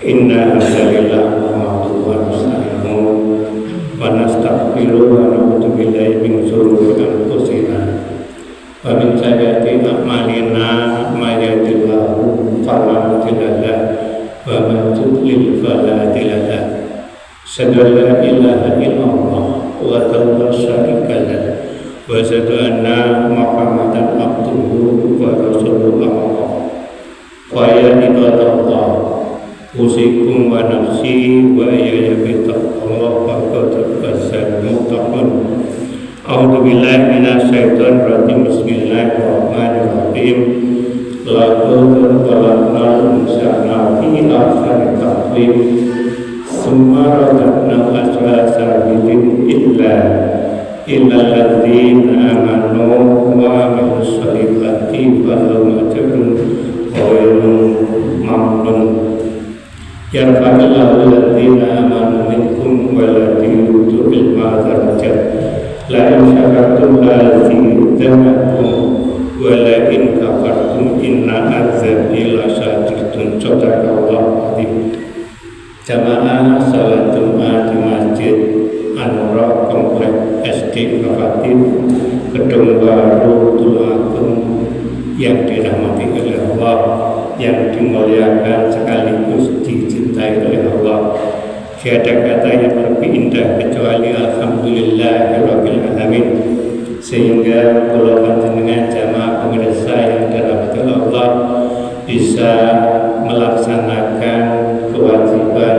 Inna hamdalillah nahmaduhu wa nasta'inuhu wa nastaghfiruhu wa na'udzu billahi min shururi anfusina wa min sayyiati a'malina may yahdihillahu fala mudilla lahu wa man yudlil fala hadiya lahu. Asyhadu an la ilaha illallah wahdahu la syarika lahu wa asyhadu anna Muhammadan abduhu wa rasuluhu. Wa ya ibadallah, usikum wa nafsi wa ya bitaqallah wa qad fasal muttaqun. A'udzu billahi minasyaitonir rajim. Bismillahirrahmanirrahim. Laqad khalaqnal insana fi ahsani taqwim summa radadnahu asfala safilin illa alladzina amanu wa amilus solihati falahum ajrun ghairun mamnun. Yarfa'illahu alladzina amanu minkum walladzina utul ilma darajat. La in syakartum la azidannakum wa la in kafartum inna azabi lasyadidun. Sadaqallahu adzim. Jamaah salat Jumat di Masjid An-Nur Komplek SD Kafatin Gedung Baru Tulungagung yang dirahmati oleh Allah, yang dimuliakan sekaligus dicintai oleh Allah. Tiada kata yang lebih indah kecuali alhamdulillahirabbil alamin. Sehingga kula panjenengan jamaah pemirsa yang dirahmati Allah bisa melaksanakan kewajiban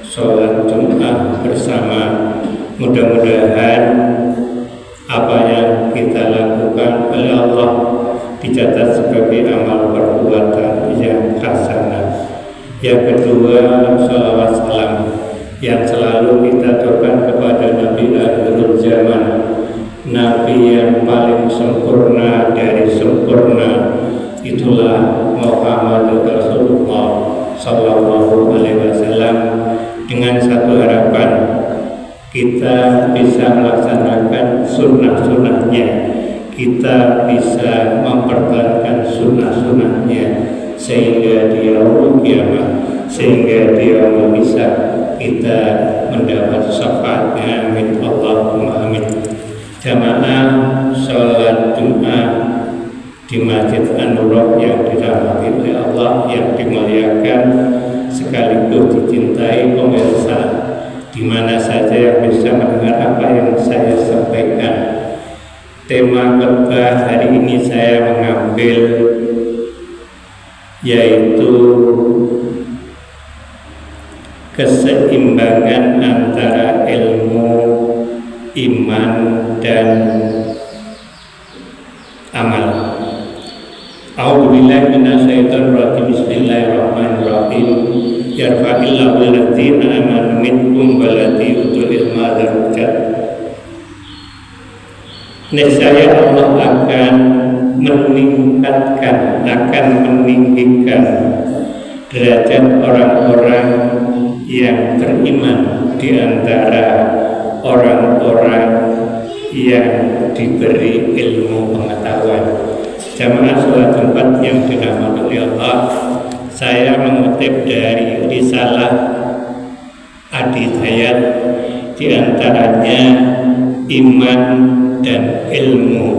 sholat Jumat bersama. Mudah-mudahan apa yang kita lakukan oleh Allah dicatat sebagai amal perbuatan yang hasanah. Yang kedua, sholawat salam yang selalu kita aturkan kepada Nabi akhirul zaman, Nabi yang paling sempurna dari sempurna, itulah Muhammad Rasulullah Sallallahu Alaihi Wasallam. Dengan satu harapan, kita bisa melaksanakan sunnah-sunnahnya, kita bisa mempertahankan sunnah-sunnahnya sehingga di yaumul kiamah, sehingga di yaumul hisab kita mendapat syafaatnya. Amin Allahumma amin. Jamaah sholat Jumat di Masjid An-Nur yang dirahmati oleh Allah, yang dimuliakan sekaligus dicintai pemirsa, di mana saja yang bisa mendengar apa yang saya sampaikan. Tema khotbah hari ini saya mengambil yaitu keseimbangan antara ilmu, iman, dan amal. A'udzubillahi minasyaitonir rajim. Bismillahirrahmanirrahim. Yarfa'illahu alladzina amanu minkum walladzina utul ilma darajat. Niscaya Allah akan meningkatkan, akan meninggikan derajat orang-orang yang beriman di antara orang-orang yang diberi ilmu pengetahuan. Jamaah sholat Jumat yang dirahmati oleh Allah, saya mengutip dari risalah Adi Dayat, di antaranya iman dan ilmu.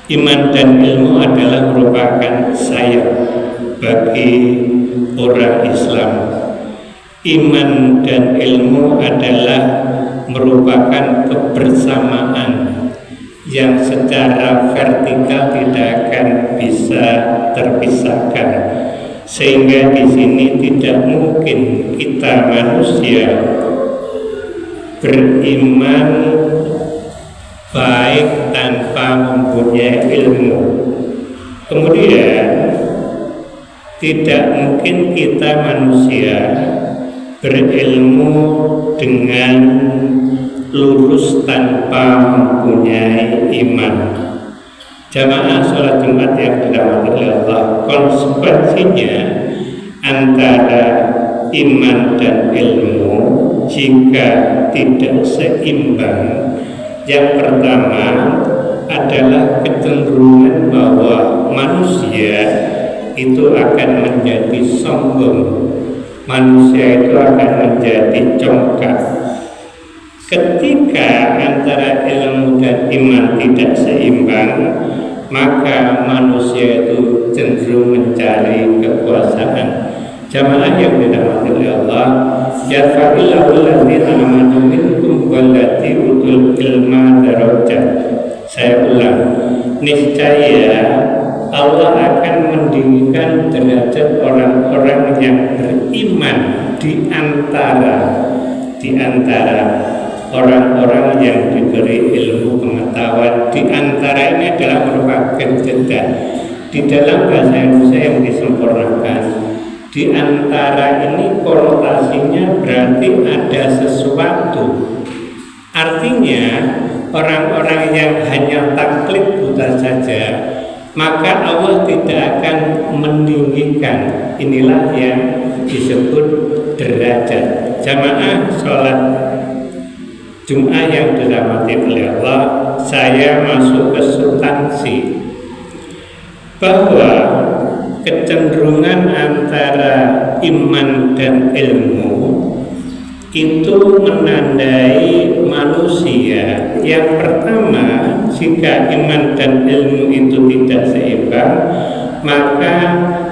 Iman dan ilmu adalah merupakan sayap bagi orang Islam. Iman dan ilmu adalah merupakan kebersamaan yang secara vertikal tidak akan bisa terpisahkan, sehingga di sini tidak mungkin kita manusia beriman baik tanpa mempunyai ilmu. Kemudian tidak mungkin kita manusia berilmu dengan lurus tanpa mempunyai iman. Jamaah sholat Jumat yang dirahmati oleh Allah, konsekuensinya antara iman dan ilmu jika tidak seimbang, yang pertama adalah kecenderungan bahwa manusia itu akan menjadi sombong, manusia itu akan menjadi congkak. Ketika antara ilmu dan iman tidak seimbang, maka manusia itu cenderung mencari kekuasaan. Jamaah yang dirahmati oleh Allah, yarfa'illahu alladziina aamanu minkum wallati utul ilma darajat. Saya ulang, niscaya Allah akan meninggikan derajat orang-orang yang beriman di antara orang-orang yang diberi ilmu pengetahuan. Di antara ini adalah merupakan jeda di dalam bahasa Indonesia yang disempurnakan. Di antara ini konotasinya berarti ada sesuatu. Artinya orang-orang yang hanya taklid buta saja, maka Allah tidak akan meninggikan. Inilah yang disebut derajat. Jamaah sholat Jumat yang dirahmati oleh Allah, saya masuk ke substansi bahwa kecenderungan antara iman dan ilmu itu menandai manusia. Yang pertama, jika iman dan ilmu itu tidak seimbang, maka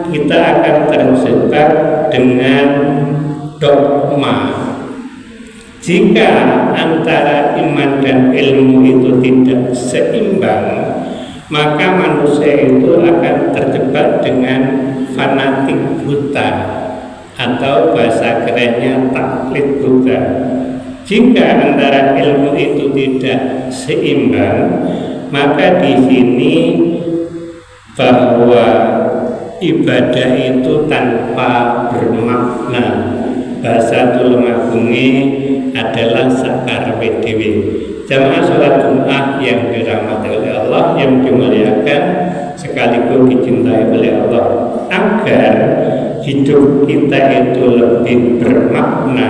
kita akan terjebak dengan dogma. Jika antara iman dan ilmu itu tidak seimbang, maka manusia itu akan terjebak dengan fanatik buta, atau bahasa kerennya taklid buta. Jika antara ilmu itu tidak seimbang, maka di sini bahwa ibadah itu tanpa bermakna. Bahasa Tulungagunge adalah sakarpe dhewe. Jamaah sholat Jumat yang dirahmati oleh Allah, yang dimuliakan sekaligus dicintai oleh Allah, agar hidup kita itu lebih bermakna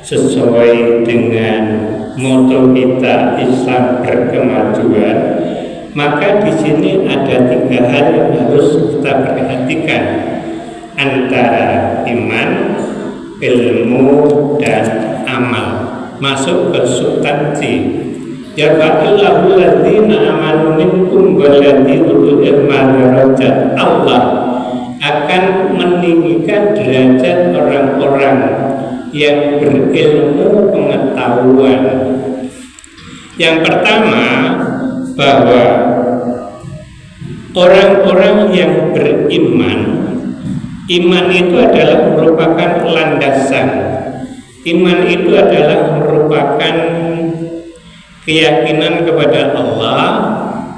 sesuai dengan moto kita, Islam berkemajuan, maka di sini ada 3 hal yang harus kita perhatikan antara iman, ilmu, dan amal. Masuk ke substansi. Yarfa'illahu alladziina aamanu minkum walladzii utul ilma darajat. Allah akan meninggikan derajat orang-orang yang berilmu pengetahuan. Yang pertama, bahwa orang-orang yang beriman, iman itu adalah merupakan landasan. Iman itu adalah merupakan keyakinan kepada Allah,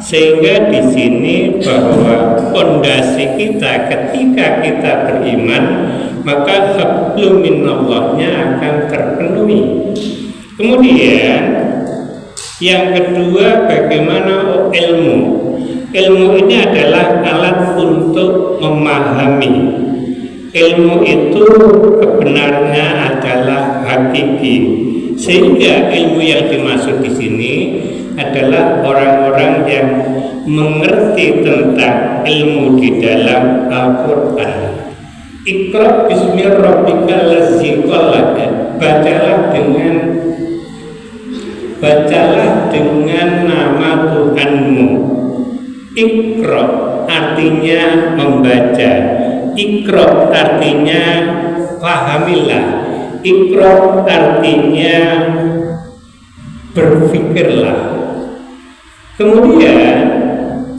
sehingga di sini bahwa fondasi kita ketika kita beriman, maka hablum minallahnya akan terpenuhi. Kemudian yang kedua, bagaimana ilmu. Ilmu ini adalah alat untuk memahami. Ilmu itu kebenarannya adalah hakiki, sehingga ilmu yang dimaksud di sini adalah orang-orang yang mengerti tentang ilmu di dalam Al-Quran. Iqra bismi rabbikal ladzi khalaq. Bacalah dengan nama Tuhanmu. Iqra artinya membaca. Iqra artinya pahamilah. Iqra artinya berpikirlah. Kemudian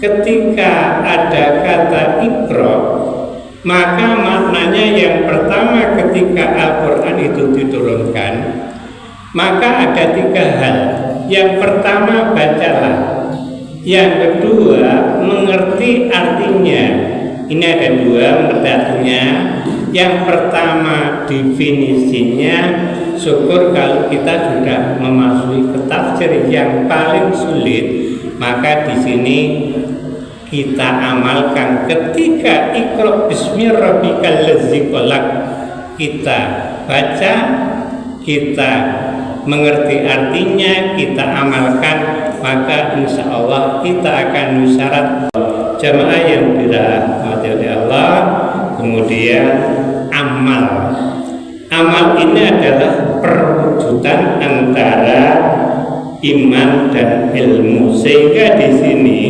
ketika ada kata Iqra, maka maknanya yang pertama ketika Al-Quran itu diturunkan, maka ada 3 hal. Yang pertama, bacalah. Yang kedua, mengerti artinya. Ini ada 2, mengerti artinya. Yang pertama, definisinya. Syukur kalau kita sudah memasuki ke tafsir yang paling sulit, maka di sini kita amalkan. Ketika Iqra bismi rabbikal ladzi khalaq, kita baca, kita mengerti artinya, kita amalkan, maka insya Allah kita akan musyarat. Jamaah yang dirahmati oleh Allah, kemudian amal. Amal ini adalah perwujudan antara iman dan ilmu, sehingga di sini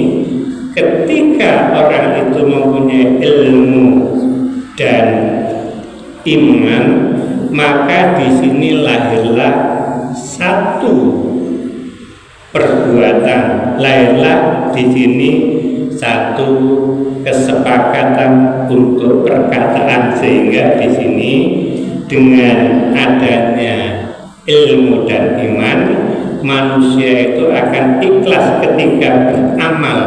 ketika orang itu mempunyai ilmu dan iman, maka di sini lahirlah satu perbuatan, lahirlah di sini satu kesepakatan untuk perkataan, sehingga di sini dengan adanya ilmu dan iman, manusia itu akan ikhlas ketika beramal.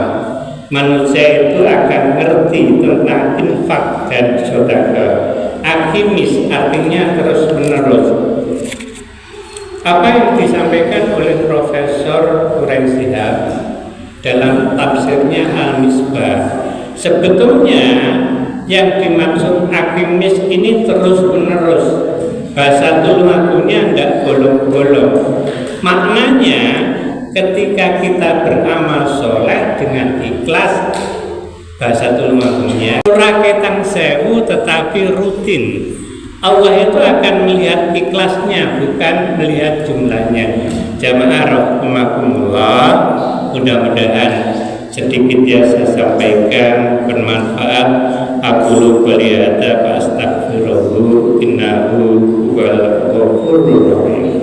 Manusia itu akan ngerti tentang infak dan sedekah. Akimis artinya terus menerus. Apa yang disampaikan oleh Profesor Quraisy Shihab dalam tafsirnya Al-Misbah, sebetulnya yang dimaksud akimis ini terus menerus. Bahasa tulmakunya tidak bolong-bolong. Maknanya ketika kita beramal soleh dengan ikhlas, bahasa tulmakunya raketang sewu tetapi rutin. Allah itu akan melihat ikhlasnya, bukan melihat jumlahnya. Jamaah rahimakumullah, mudah-mudahan sedikit yang saya sampaikan bermanfaat. Aku beliau ada, astaghfirullah, innahu wal ghafurur rahim.